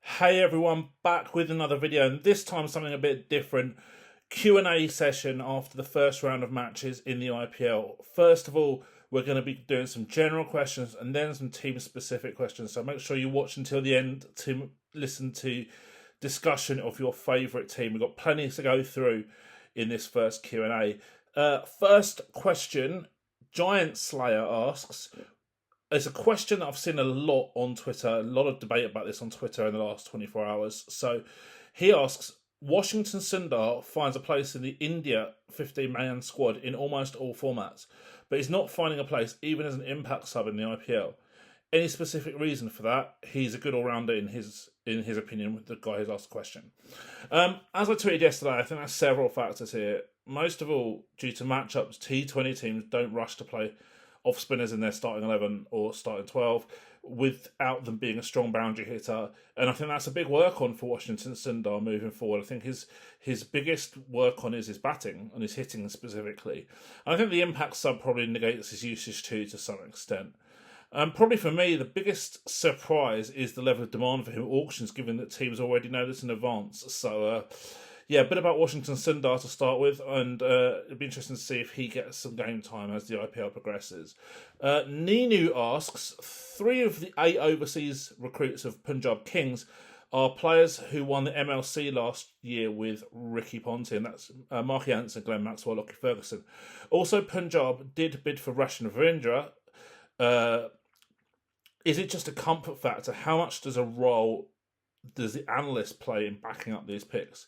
Hey everyone, back with another video, and this time something a bit different. Q&A session after the first round of matches in the IPL. First of all, we're going to be doing some general questions and then some team-specific questions. So make sure you watch until the end to listen to discussion of your favourite team. We've got plenty to go through in this first Q&A. First question, Giant Slayer asks, it's a question that I've seen a lot on Twitter, a lot of debate about this on Twitter in the last 24 hours. So he asks, Washington Sundar finds a place in the India 15-man squad in almost all formats, but he's not finding a place even as an impact sub in the IPL. Any specific reason for that? He's a good all-rounder in his opinion, with the guy who's asked the question. As I tweeted yesterday, I think there's several factors here. Most of all, due to matchups, T20 teams don't rush to play off spinners in their starting 11 or starting 12 without them being a strong boundary hitter. And I think that's a big work on for Washington Sundar moving forward. I think his biggest work on is his batting and his hitting specifically. And I think the impact sub probably negates his usage too to some extent. Probably for me, the biggest surprise is the level of demand for him at auctions, given that teams already know this in advance. So, yeah, a bit about Washington Sundar to start with, and it'd be interesting to see if he gets some game time as the IPL progresses. Ninu asks, 3 of the 8 overseas recruits of Punjab Kings are players who won the MLC last year with Ricky Ponting, and that's Marky Hansen, Glenn Maxwell, Lockie Ferguson. Also, Punjab did bid for Roshan Ravindra. Is it just a comfort factor? How much does a role does the analyst play in backing up these picks?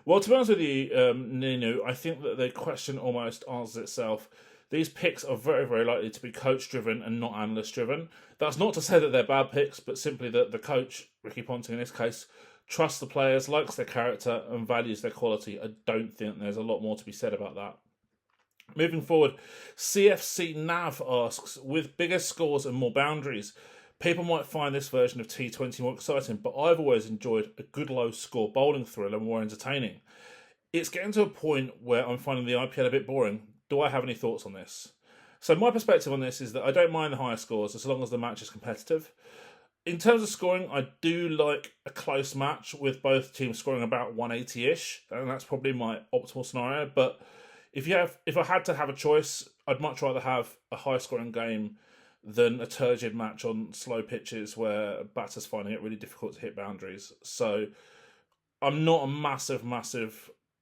Well, to be honest with you, Ninu, I think that the question almost answers itself. These picks are very, very likely to be coach-driven and not analyst-driven. That's not to say that they're bad picks, but simply that the coach, Ricky Ponting in this case, trusts the players, likes their character, and values their quality. I don't think there's a lot more to be said about that. Moving forward, CFC Nav asks, with bigger scores and more boundaries, people might find this version of T20 more exciting, but I've always enjoyed a good low-score bowling thriller more entertaining. It's getting to a point where I'm finding the IPL a bit boring. Do I have any thoughts on this? So my perspective on this is that I don't mind the higher scores as long as the match is competitive. In terms of scoring, I do like a close match with both teams scoring about 180-ish, and that's probably my optimal scenario. But if I had to have a choice, I'd much rather have a high-scoring game than a turgid match on slow pitches where batters finding it really difficult to hit boundaries. So I'm not a massive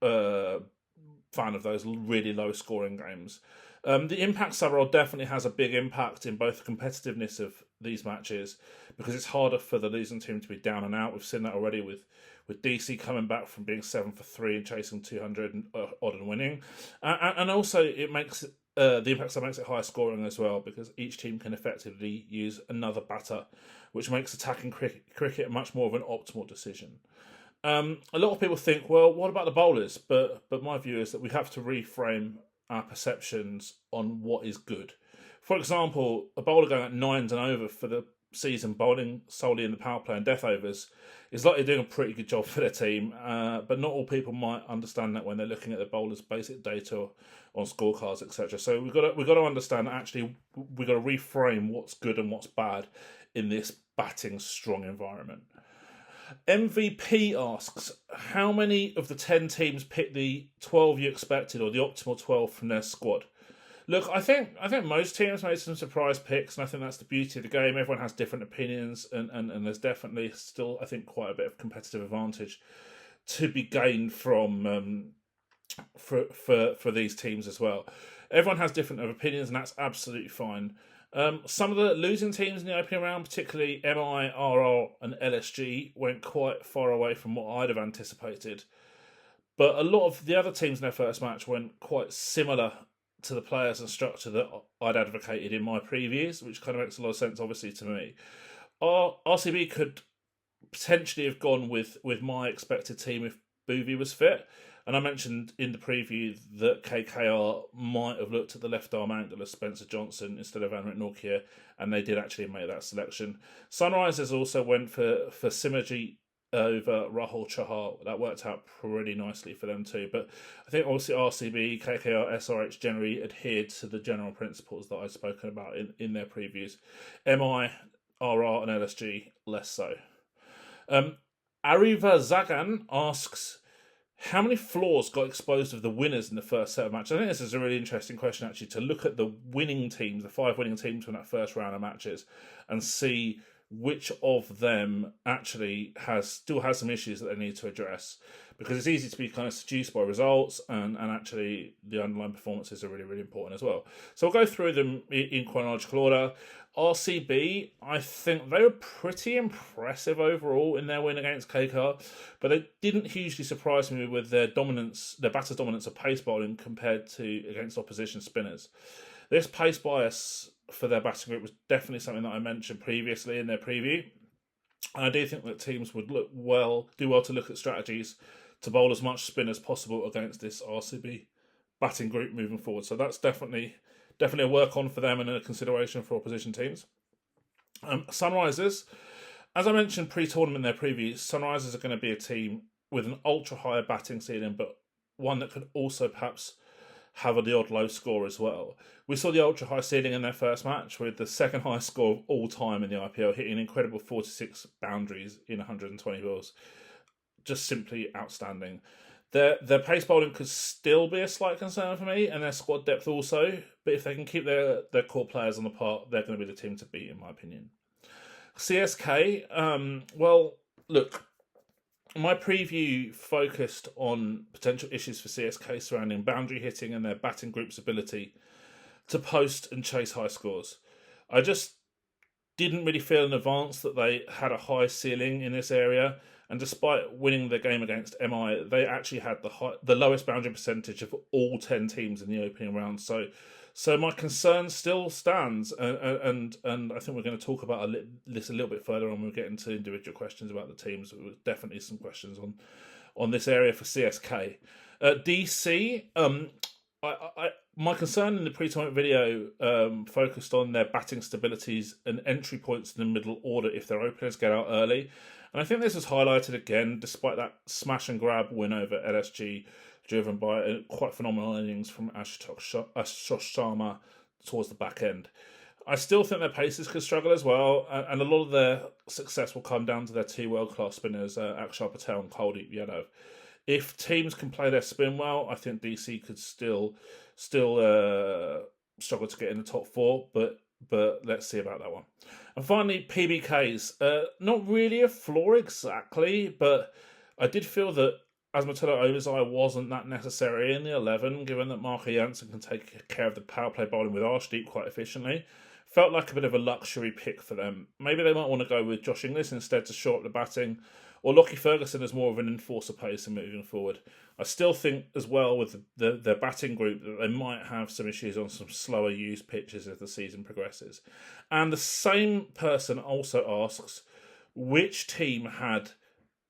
fan of those really low scoring games. The impact sub role definitely has a big impact in both the competitiveness of these matches, because it's harder for the losing team to be down and out. We've seen that already with DC coming back from being 7 for 3 and chasing 200 and odd and winning, and also it makes the impact sub makes it high scoring as well, because each team can effectively use another batter, which makes attacking cricket much more of an optimal decision. A lot of people think, well, what about the bowlers? But my view is that we have to reframe our perceptions on what is good. For example, a bowler going at 9s and over for the season, bowling solely in the power play and death overs, is likely doing a pretty good job for their team. But not all people might understand that when they're looking at the bowlers' basic data on scorecards, etc. So we've got to understand that actually we've got to reframe what's good and what's bad in this batting strong environment. MVP asks, how many of the 10 teams picked the 12 you expected, or the optimal 12 from their squad? Look, I think most teams made some surprise picks, and I think that's the beauty of the game. Everyone has different opinions, and there's definitely still, I think, quite a bit of competitive advantage to be gained from for these teams as well. Everyone has different opinions, and that's absolutely fine. Some of the losing teams in the opening round, particularly MI, RR and LSG, went quite far away from what I'd have anticipated. But a lot of the other teams in their first match went quite similar to the players and structure that I'd advocated in my previews, which kind of makes a lot of sense, obviously, to me. RCB could potentially have gone with my expected team if Boovi was fit. And I mentioned in the preview that KKR might have looked at the left arm angle of Spencer Johnson instead of Anrit Nortje, and they did actually make that selection. Sunrisers also went for Simaji over Rahul Chahar. That worked out pretty nicely for them too. But I think obviously RCB, KKR, SRH generally adhered to the general principles that I've spoken about in their previews. MI, RR and LSG, less so. Ariva Zagan asks, how many flaws got exposed of the winners in the first set of matches? I think this is a really interesting question, actually, to look at the winning teams, the 5 winning teams from that first round of matches, and see which of them actually still has some issues that they need to address. Because it's easy to be kind of seduced by results, and actually the underlying performances are really, really important as well. So I'll go through them in chronological order. RCB, I think they were pretty impressive overall in their win against KKR, but they didn't hugely surprise me with their dominance, their batter's dominance of pace bowling compared to against opposition spinners. This pace bias for their batting group was definitely something that I mentioned previously in their preview. And I do think that teams would do well to look at strategies to bowl as much spin as possible against this RCB batting group moving forward. So that's definitely a work on for them and a consideration for opposition teams. Sunrisers, as I mentioned pre-tournament in their preview, Sunrisers are going to be a team with an ultra-high batting ceiling, but one that could also perhaps have the odd low score as well. We saw the ultra-high ceiling in their first match with the second highest score of all time in the IPL, hitting an incredible 46 boundaries in 120 balls. Just simply outstanding. Their pace bowling could still be a slight concern for me, and their squad depth also. But if they can keep their core players on the park, they're going to be the team to beat, in my opinion. CSK, well, look, my preview focused on potential issues for CSK surrounding boundary hitting and their batting group's ability to post and chase high scores. I just didn't really feel in advance that they had a high ceiling in this area. And despite winning the game against MI, they actually had the lowest boundary percentage of all 10 teams in the opening round. So my concern still stands, and I think we're going to talk about this a little bit further on when we get into individual questions about the teams. There was definitely some questions on this area for CSK. DC, my concern in the pre-tournament video focused on their batting stabilities and entry points in the middle order if their openers get out early. And I think this was highlighted again, despite that smash and grab win over LSG, driven by a quite phenomenal innings from Ashutosh Sharma towards the back end. I still think their paces could struggle as well, and a lot of their success will come down to their 2 world-class spinners, Akshar Patel and Kuldeep Yadav. If teams can play their spin well, I think DC could still struggle to get in the top 4, but let's see about that one. And finally, PBKs. Not really a flaw exactly, but I did feel that Asmatullah Ovazai wasn't that necessary in the 11, given that Marco Janssen can take care of the power play bowling with Arshdeep quite efficiently. Felt like a bit of a luxury pick for them. Maybe they might want to go with Josh Inglis instead to shore up the batting, or Lockie Ferguson as more of an enforcer pacer moving forward. I still think as well with their batting group that they might have some issues on some slower used pitches as the season progresses. And the same person also asks, which team had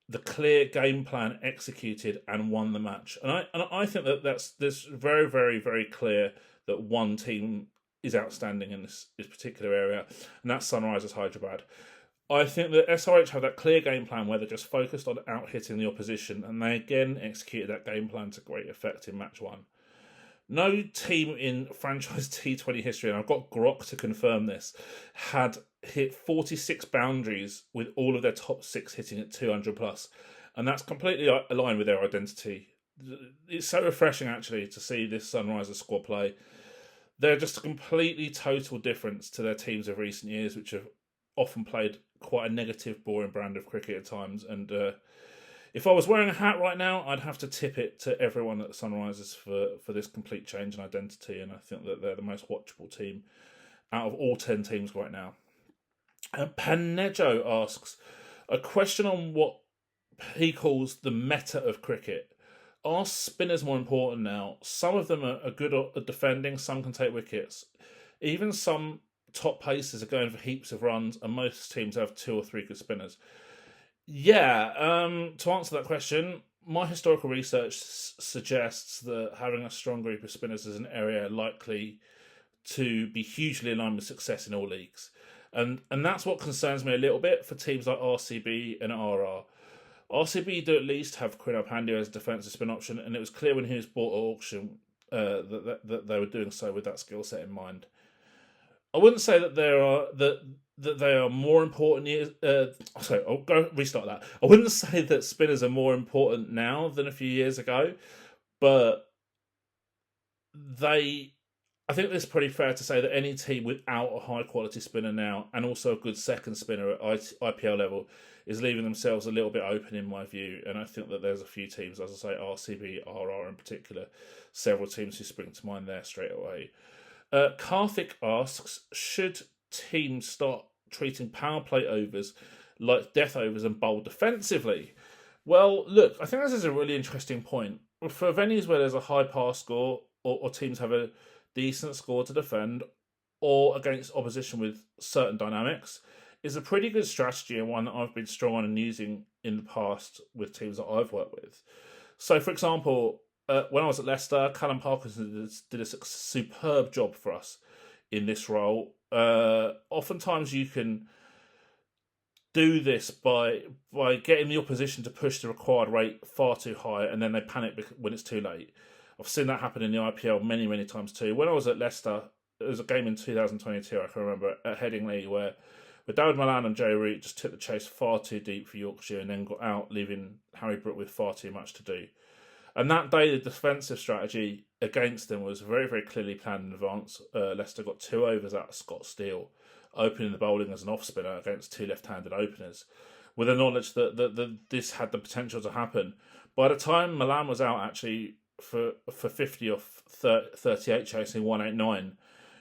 the clear game plan executed and won the match? And I think that's very, very, very clear that one team is outstanding in this particular area, and that's Sunrisers Hyderabad. I think that SRH have that clear game plan where they're just focused on out-hitting the opposition, and they again executed that game plan to great effect in match 1. No team in franchise T20 history, and I've got Grok to confirm this, had hit 46 boundaries with all of their top 6 hitting at 200 plus, and that's completely aligned with their identity. It's so refreshing actually to see this Sunrisers squad play. They're just a completely total difference to their teams of recent years, which have often played quite a negative, boring brand of cricket at times. And if I was wearing a hat right now, I'd have to tip it to everyone at Sunrisers for this complete change in identity. And I think that they're the most watchable team out of all 10 teams right now. Panejo asks a question on what he calls the meta of cricket. Are spinners more important now? Some of them are good at defending, some can take wickets. Even some top pacers are going for heaps of runs, and most teams have 2 or 3 good spinners. Yeah, to answer that question, my historical research suggests that having a strong group of spinners is an area likely to be hugely aligned with success in all leagues. And that's what concerns me a little bit for teams like RCB and RR. RCB do at least have Krunal Pandya as a defensive spin option, and it was clear when he was bought at auction that they were doing so with that skill set in mind. I wouldn't say that that they are more important. Sorry, I'll go restart that. I wouldn't say that spinners are more important now than a few years ago, but I think it's pretty fair to say that any team without a high quality spinner now, and also a good second spinner at IPL level, is leaving themselves a little bit open in my view. And I think that there's a few teams, as I say, RCB, RR in particular, several teams who spring to mind there straight away. Karthik asks, should teams start treating power play overs like death overs and bowl defensively? Well, look, I think this is a really interesting point. For venues where there's a high pass score, or teams have a decent score to defend, or against opposition with certain dynamics, is a pretty good strategy, and one that I've been strong on and using in the past with teams that I've worked with. So, for example, when I was at Leicester, Callum Parkinson did a superb job for us in this role. Oftentimes you can do this by getting the opposition to push the required rate far too high, and then they panic when it's too late. I've seen that happen in the IPL many, many times too. When I was at Leicester, there was a game in 2022, I can remember, at Headingley, where David Malan and Joe Root just took the chase far too deep for Yorkshire and then got out, leaving Harry Brook with far too much to do. And that day, the defensive strategy against them was very, very clearly planned in advance. Leicester got 2 overs out of Scott Steele, opening the bowling as an off-spinner against 2 left-handed openers, with the knowledge that this had the potential to happen. By the time Milan was out, actually, for 50 off 38 chasing 189,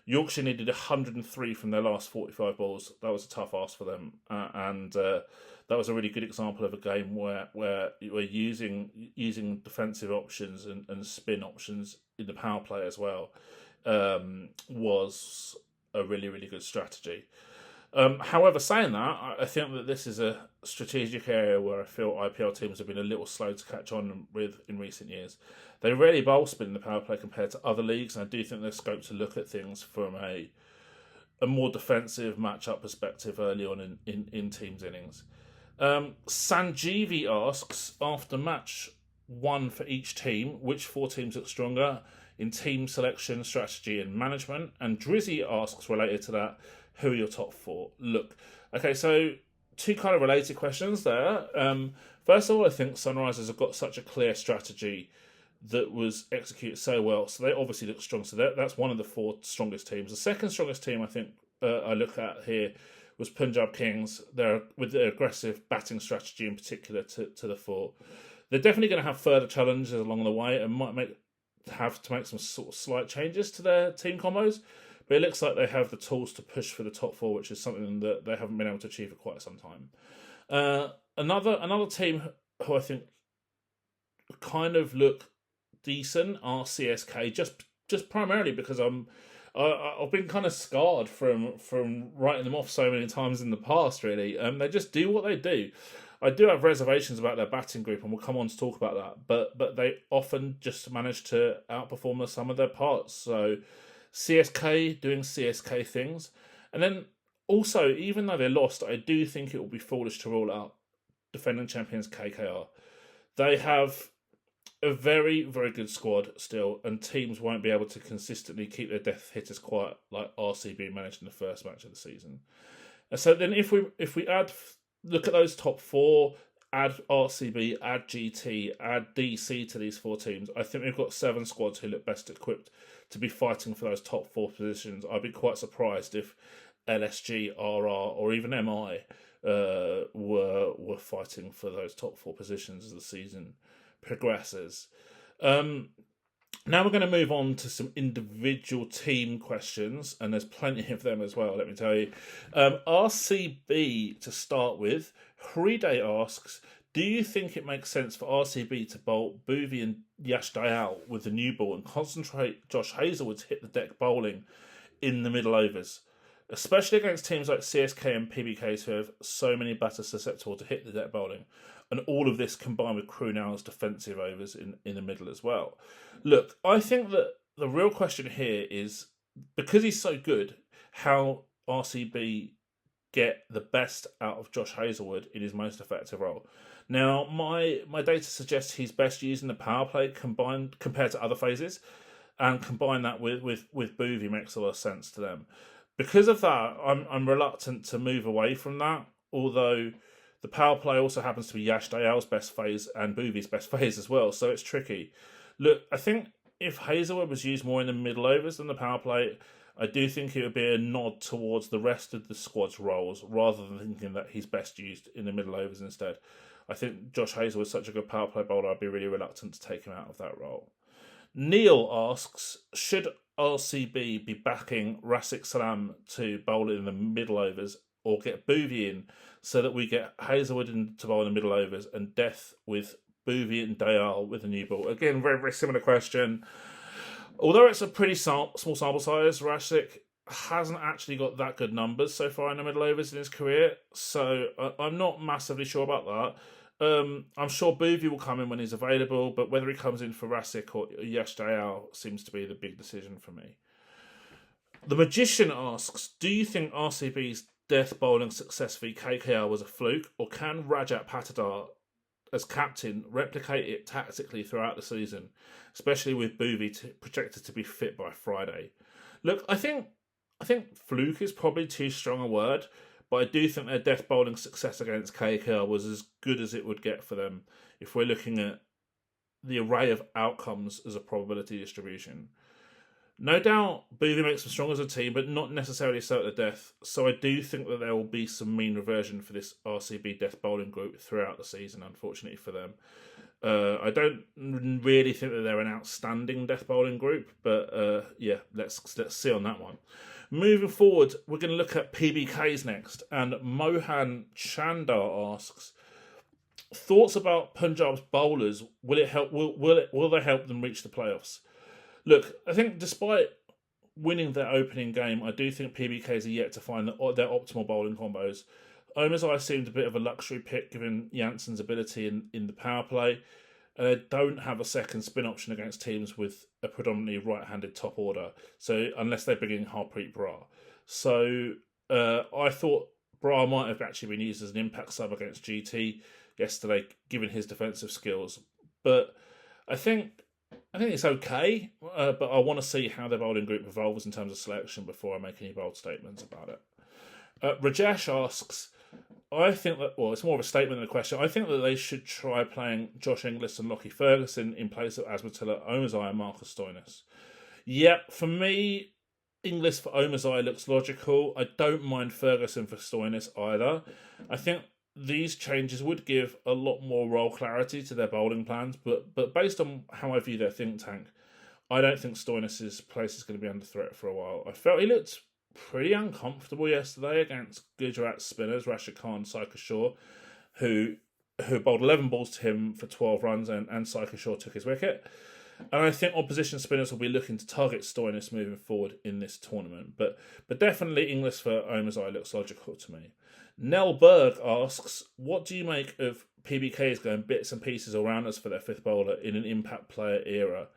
Yorkshire needed 103 from their last 45 balls. That was a tough ask for them, and that was a really good example of a game where we're using defensive options and spin options in the power play as well. Was a really, really good strategy. However, saying that, I think that this is a strategic area where I feel IPL teams have been a little slow to catch on with in recent years. They rarely bowl spin in the power play compared to other leagues, and I do think there's scope to look at things from a more defensive match-up perspective early on in teams' innings. Sanjeevi asks, after match 1 for each team, which 4 teams look stronger in team selection, strategy and management? And Drizzy asks, related to that, who are your top 4? Look, okay, so 2 kind of related questions there. First of all, I think Sunrisers have got such a clear strategy that was executed so well, so they obviously look strong. So that's one of the 4 strongest teams. The second strongest team, I think, I look at here was Punjab Kings. They're with their aggressive batting strategy in particular to the 4. They're definitely going to have further challenges along the way and might have to make some sort of slight changes to their team combos. But it looks like they have the tools to push for the top 4, which is something that they haven't been able to achieve for quite some time. Another team who I think kind of look decent are CSK, just primarily because I've been kind of scarred from writing them off so many times in the past. Really, they just do what they do. I do have reservations about their batting group, and we'll come on to talk about that. But they often just manage to outperform the sum of their parts. So CSK doing CSK things, and then also, even though they lost, I do think it will be foolish to rule out defending champions KKR. They have a very, very good squad still, and teams won't be able to consistently keep their death hitters quiet like RCB managed in the first match of the season. And so then if we look at those top 4, add RCB, add GT, add DC to these 4 teams, I think we've got 7 squads who look best equipped to be fighting for those top 4 positions. I'd be quite surprised if LSG, RR, or even MI were fighting for those top 4 positions as the season progresses. Now we're going to move on to some individual team questions, and there's plenty of them as well, let me tell you. RCB to start with. Hriday asks, do you think it makes sense for RCB to bowl Bhuvi and Yash Dayal with the new ball and concentrate Josh Hazlewood to hit the deck bowling in the middle overs, especially against teams like CSK and PBKS who have so many batters susceptible to hit the deck bowling, and all of this combined with Krunal's defensive overs in the middle as well? Look, I think that the real question here is, because he's so good, how RCB get the best out of Josh Hazlewood in his most effective role. Now, my data suggests he's best using the power play compared to other phases, and combine that with Bhuvi makes a lot of sense to them. because of that, I'm reluctant to move away from that. Although the power play also happens to be Yash Dayal's best phase and Boovy's best phase as well, so it's tricky. Look, I think if Hazelwood was used more in the middle overs than the power play, I do think it would be a nod towards the rest of the squad's roles rather than thinking that he's best used in the middle overs instead. I think Josh Hazelwood is such a good power play bowler, I'd be really reluctant to take him out of that role. Neil asks, should RCB be backing Rafiq Salam to bowl in the middle overs or get Boovy in so that we get Hazelwood in to bowl in the middle overs and Death with Boovy and Dayal with a new ball? Again, very, very similar question. Although it's a pretty small sample size, Rafiq hasn't actually got that good numbers so far in the middle overs in his career, so I'm not massively sure about that. I'm sure Boovy will come in when he's available, but whether he comes in for Rafiq or Yash Dayal seems to be the big decision for me. The Magician asks, do you think RCB's death bowling success v KKR was a fluke, or can Rajat Patidar, as captain, replicate it tactically throughout the season, especially with Boovy projected to be fit by Friday? Look, I think fluke is probably too strong a word, but I do think their death bowling success against KKR was as good as it would get for them if we're looking at the array of outcomes as a probability distribution. No doubt Boovy makes them strong as a team, but not necessarily so at the death, so I do think that there will be some mean reversion for this RCB death bowling group throughout the season, unfortunately for them. I don't really think that they're an outstanding death bowling group, but let's see on that one. Moving forward, we're going to look at PBKs next, and Mohan Chandar asks, thoughts about Punjab's bowlers? Will they help them reach the playoffs? Look, I think despite winning their opening game, I do think PBKs are yet to find their optimal bowling combos. Omazai seemed a bit of a luxury pick given Jansen's ability in the power play. They don't have a second spin option against teams with a predominantly right-handed top order, so unless they bring in Harpreet Brar. So I thought Brar might have actually been used as an impact sub against GT yesterday, given his defensive skills. But I think it's okay, but I want to see how their bowling group evolves in terms of selection before I make any bold statements about it. Rajesh asks, I think that, well, it's more of a statement than a question. I think that they should try playing Josh Inglis and Lockie Ferguson in place of Asmatilla Omazai and Marcus Stoinis. Yep, for me, Inglis for Omazai looks logical. I don't mind Ferguson for Stoinis either. I think these changes would give a lot more role clarity to their bowling plans, but based on how I view their think tank, I don't think Stoinis' place is going to be under threat for a while. I felt he looked pretty uncomfortable yesterday against Gujarat spinners Rashid Khan and Saika Shaw, who bowled 11 balls to him for 12 runs, and Saika Shaw took his wicket. And I think opposition spinners will be looking to target Stoinis moving forward in this tournament. But definitely Inglis for Omazai looks logical to me. Nell Berg asks, what do you make of PBKs going bits and pieces all rounders for their fifth bowler in an impact player era?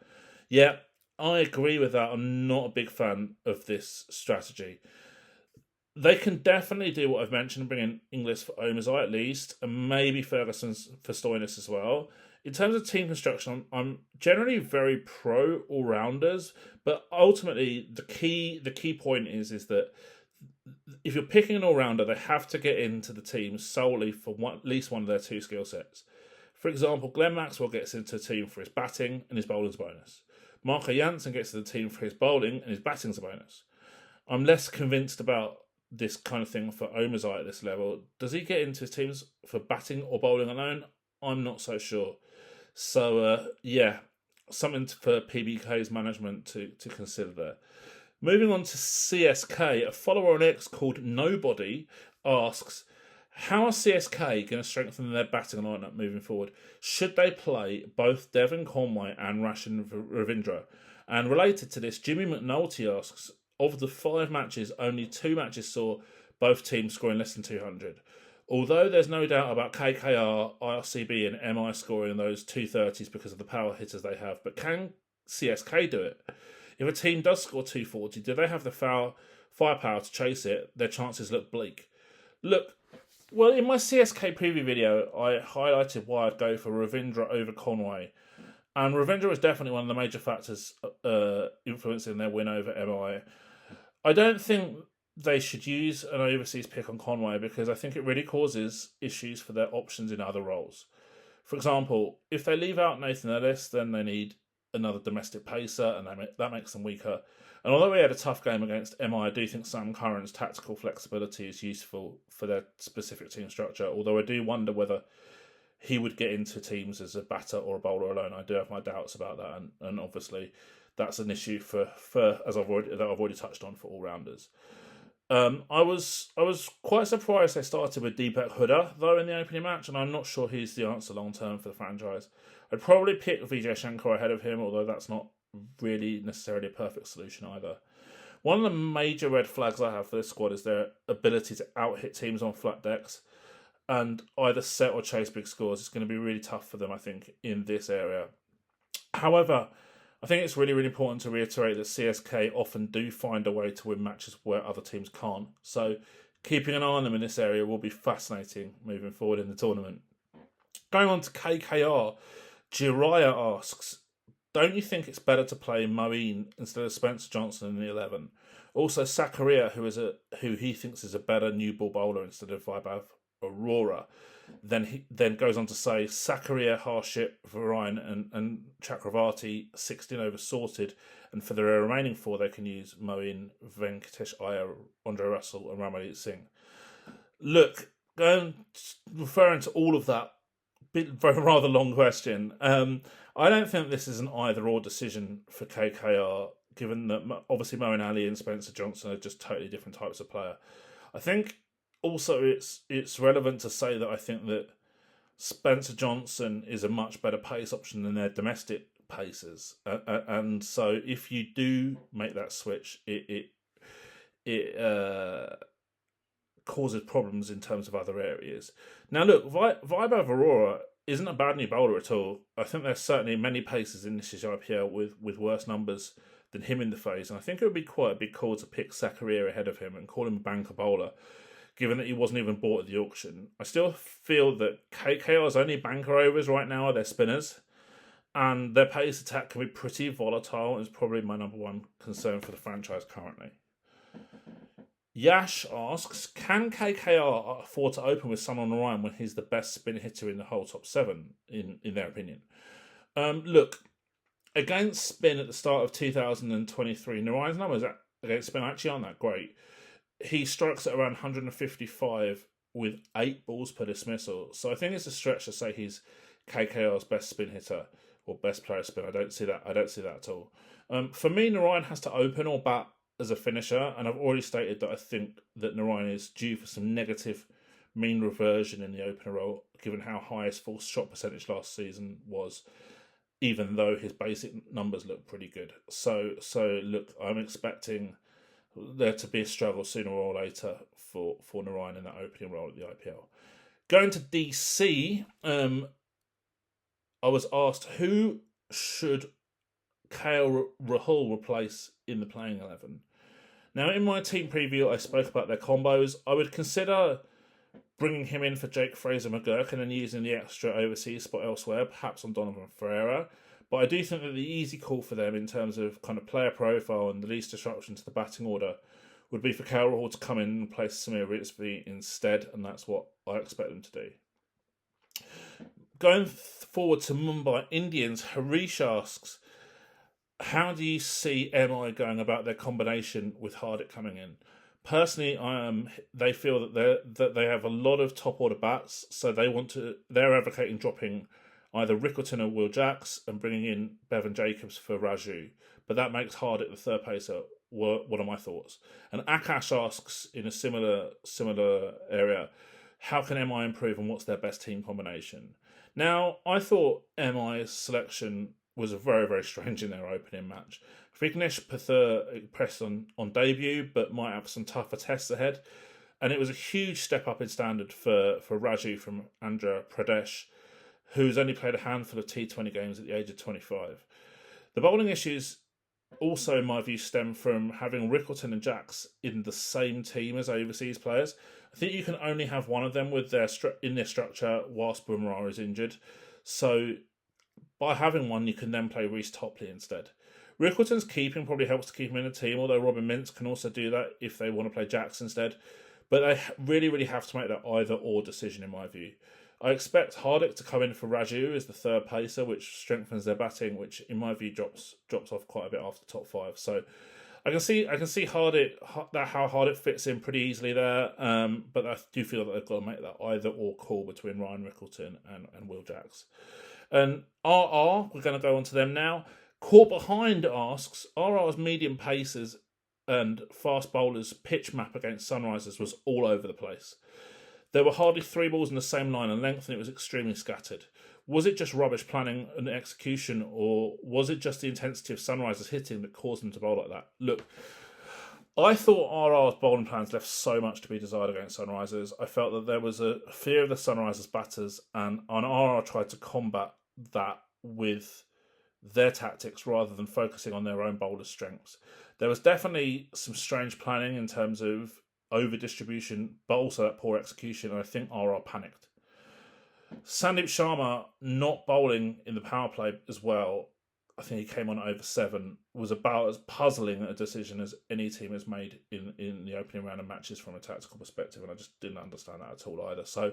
Yeah, I agree with that. I'm not a big fan of this strategy. They can definitely do what I've mentioned, bring in Inglis for Omazai at least, and maybe Ferguson for Stoinis as well. In terms of team construction, I'm generally very pro all-rounders, but ultimately the key point is that if you're picking an all-rounder, they have to get into the team solely for at least one of their two skill sets. For example, Glenn Maxwell gets into the team for his batting and his bowling's a bonus. Marco Jansen gets to the team for his bowling and his batting's a bonus. I'm less convinced about this kind of thing for Omazai at this level. Does he get into his teams for batting or bowling alone? I'm not so sure. So, something for PBK's management to consider there. Moving on to CSK, a follower on X called Nobody asks, how are CSK going to strengthen their batting lineup moving forward? Should they play both Devon Conway and Rashid Ravindra? And related to this, Jimmy McNulty asks, of the 5 matches, only 2 matches saw both teams scoring less than 200. Although there's no doubt about KKR, IRCB and MI scoring those 230s because of the power hitters they have, but can CSK do it? If a team does score 240, do they have the firepower to chase it? Their chances look bleak. Look, well, in my CSK preview video, I highlighted why I'd go for Ravindra over Conway. And Ravindra was definitely one of the major factors influencing their win over MI. I don't think they should use an overseas pick on Conway because I think it really causes issues for their options in other roles. For example, if they leave out Nathan Ellis, then they need another domestic pacer, and that makes them weaker. And although we had a tough game against MI, I do think Sam Curran's tactical flexibility is useful for their specific team structure, although I do wonder whether he would get into teams as a batter or a bowler alone. I do have my doubts about that, and obviously that's an issue for as I've already touched on, for all rounders. I was quite surprised they started with Deepak Hooda though in the opening match, and I'm not sure he's the answer long term for the franchise. I'd probably pick Vijay Shankar ahead of him, although that's not really necessarily a perfect solution either. One of the major red flags I have for this squad is their ability to out-hit teams on flat decks and either set or chase big scores. It's going to be really tough for them, I think, in this area. However, I think it's really, really important to reiterate that CSK often do find a way to win matches where other teams can't. So keeping an eye on them in this area will be fascinating moving forward in the tournament. Going on to KKR, Jiraiya asks, don't you think it's better to play Moeen instead of Spencer Johnson in the 11? Also, Sakaria, who he thinks is a better new ball bowler instead of Vaibhav Aurora. Then goes on to say Sakaria, Harshit, Varine and Chakravarti 16 over sorted, and for the remaining 4 they can use Moeen, Venkatesh Iyer, Andre Russell and Ramandeep Singh. Look, referring to all of that rather long question, I don't think this is an either or decision for KKR, given that obviously Moeen Ali and Spencer Johnson are just totally different types of player. I think also it's relevant to say that I think that Spencer Johnson is a much better pace option than their domestic pacers, and so if you do make that switch, it causes problems in terms of other areas. Now look, Vaibhav Aurora isn't a bad new bowler at all. I think there's certainly many pacers in this year's IPL with worse numbers than him in the phase, and I think it would be quite a big call to pick Sakaria ahead of him and call him a banker bowler, given that he wasn't even bought at the auction. I still feel that KKR's only banker overs right now are their spinners, and their pace attack can be pretty volatile and is probably my number one concern for the franchise currently. Yash asks, can KKR afford to open with Sundar Narayan when he's the best spin hitter in the whole top 7, in their opinion? Look, against spin at the start of 2023, Narayan's numbers against spin actually aren't that great. He strikes at around 155 with 8 balls per dismissal. So I think it's a stretch to say he's KKR's best spin hitter or best player spin. I don't see that at all. For me, Narayan has to open or bat as a finisher, and I've already stated that I think that Narayan is due for some negative mean reversion in the opener role, given how high his full shot percentage last season was, even though his basic numbers look pretty good. So look, I'm expecting there to be a struggle sooner or later for Narayan in that opening role at the IPL. Going to DC, I was asked who should KL Rahul replace in the playing 11. Now, in my team preview, I spoke about their combos. I would consider bringing him in for Jake Fraser-McGurk and then using the extra overseas spot elsewhere, perhaps on Donovan Ferreira. But I do think that the easy call for them in terms of kind of player profile and the least disruption to the batting order would be for KL Rahul to come in and place Samir Ritzby instead, and that's what I expect them to do. Going forward to Mumbai Indians, Harish asks, how do you see MI going about their combination with Hardik coming in? Personally, they feel that they have a lot of top order bats, so they're advocating dropping either Rickleton or Will Jacks and bringing in Bevan Jacobs for Raju. But that makes Hardik the third pacer. What are my thoughts? And Akash asks in a similar area, how can MI improve and what's their best team combination? Now, I thought MI's selection was very, very strange in their opening match. Vignesh Pathur impressed on debut, but might have some tougher tests ahead. And it was a huge step up in standard for Raju from Andhra Pradesh, who's only played a handful of T20 games at the age of 25. The bowling issues also, in my view, stem from having Rickleton and Jacks in the same team as overseas players. I think you can only have one of them with in their structure whilst Bumrah is injured. So by having one, you can then play Reece Topley instead. Rickleton's keeping probably helps to keep him in the team, although Robin Mintz can also do that if they want to play Jacks instead. But they really have to make that either-or decision, in my view. I expect Hardick to come in for Raju as the third pacer, which strengthens their batting, which in my view drops off quite a bit after top 5. So I can see Hardick, how Hardick fits in pretty easily there. But I do feel that they've got to make that either-or call between Ryan Rickleton and Will Jacks. And RR, we're going to go on to them now. Caught Behind asks, RR's medium pacers and fast bowlers pitch map against Sunrisers was all over the place. There were hardly 3 balls in the same line and length, and it was extremely scattered. Was it just rubbish planning and execution, or was it just the intensity of Sunrisers hitting that caused them to bowl like that? Look, I thought RR's bowling plans left so much to be desired against Sunrisers. I felt that there was a fear of the Sunrisers batters, and RR tried to combat that with their tactics rather than focusing on their own bowler's strengths. There was definitely some strange planning in terms of over distribution, but also that poor execution, and I think RR panicked. Sandeep Sharma not bowling in the power play as well, I think he came on over 7, was about as puzzling a decision as any team has made in the opening round of matches from a tactical perspective, and I just didn't understand that at all either. So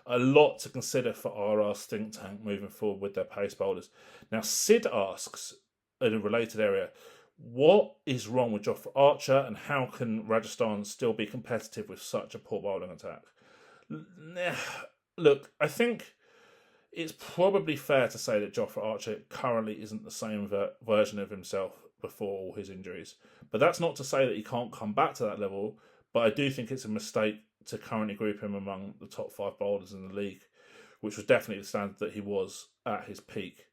a lot to consider for RR's think tank moving forward with their pace bowlers. Now Sid asks, in a related area, what is wrong with Jofra Archer and how can Rajasthan still be competitive with such a poor bowling attack? Look, I think it's probably fair to say that Jofra Archer currently isn't the same version of himself before all his injuries. But that's not to say that he can't come back to that level, but I do think it's a mistake to currently group him among the top 5 bowlers in the league, which was definitely the standard that he was at his peak.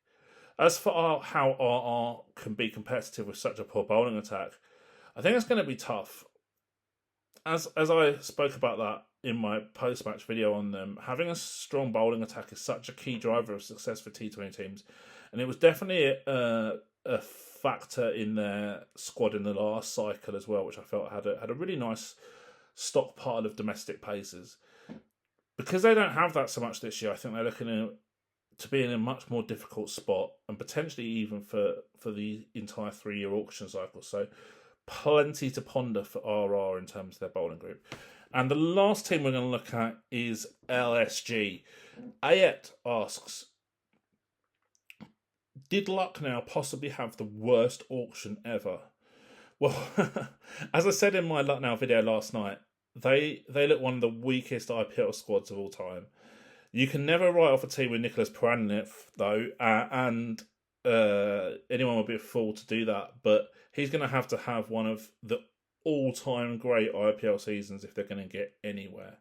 As for how RR can be competitive with such a poor bowling attack, I think it's going to be tough. As I spoke about that in my post-match video on them, having a strong bowling attack is such a key driver of success for T20 teams. And it was definitely a factor in their squad in the last cycle as well, which I felt had a really nice stockpile of domestic pacers. Because they don't have that so much this year, I think they're looking to be in a much more difficult spot, and potentially even for the entire 3-year auction cycle. So plenty to ponder for RR in terms of their bowling group. And the last team we're going to look at is LSG. Ayet asks, did Lucknow possibly have the worst auction ever? Well, as I said in my Lucknow video last night, they look one of the weakest IPL squads of all time. You can never write off a team with Nicholas Puranin, though, and anyone would be a fool to do that. But he's going to have one of the all-time great IPL seasons if they're going to get anywhere.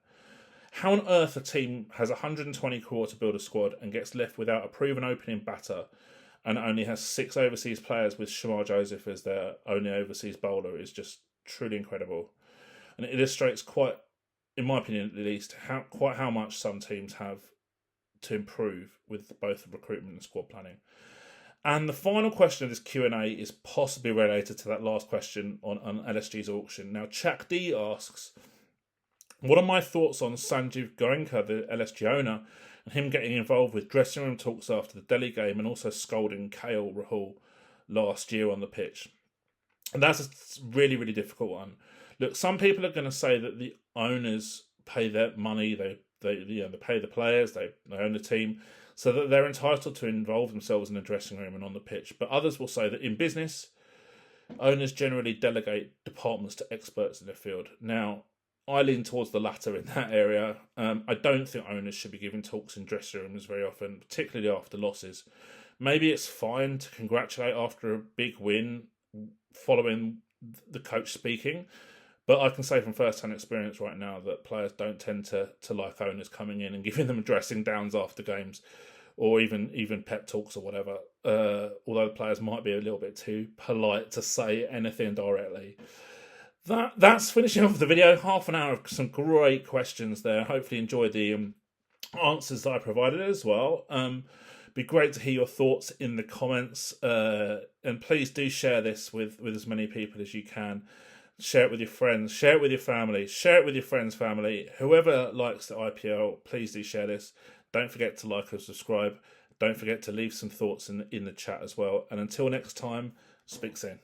How on earth a team has 120 crore to build a squad and gets left without a proven opening batter and only has 6 overseas players with Shamar Joseph as their only overseas bowler is just truly incredible. And it illustrates quite, in my opinion at least, how much some teams have to improve with both recruitment and squad planning. And the final question of this Q&A is possibly related to that last question on LSG's auction. Now, Chak D asks, what are my thoughts on Sanjeev Goenka, the LSG owner, and him getting involved with dressing room talks after the Delhi game and also scolding KL Rahul last year on the pitch? And that's a really, really difficult one. Look, some people are going to say that the owners pay their money, they pay the players, they own the team, so that they're entitled to involve themselves in the dressing room and on the pitch. But others will say that in business, owners generally delegate departments to experts in their field. Now, I lean towards the latter in that area. I don't think owners should be giving talks in dressing rooms very often, particularly after losses. Maybe it's fine to congratulate after a big win following the coach speaking, but I can say from first-hand experience right now that players don't tend to like owners coming in and giving them dressing downs after games, or even pep talks or whatever. Although the players might be a little bit too polite to say anything directly. That's finishing off the video. Half an hour of some great questions there. Hopefully enjoyed the answers that I provided as well. Be great to hear your thoughts in the comments. And please do share this with as many people as you can. Share it with your friends. Share it with your family. Share it with your friends' family. Whoever likes the IPL, please do share this. Don't forget to like and subscribe. Don't forget to leave some thoughts in the chat as well. And until next time, Speak soon.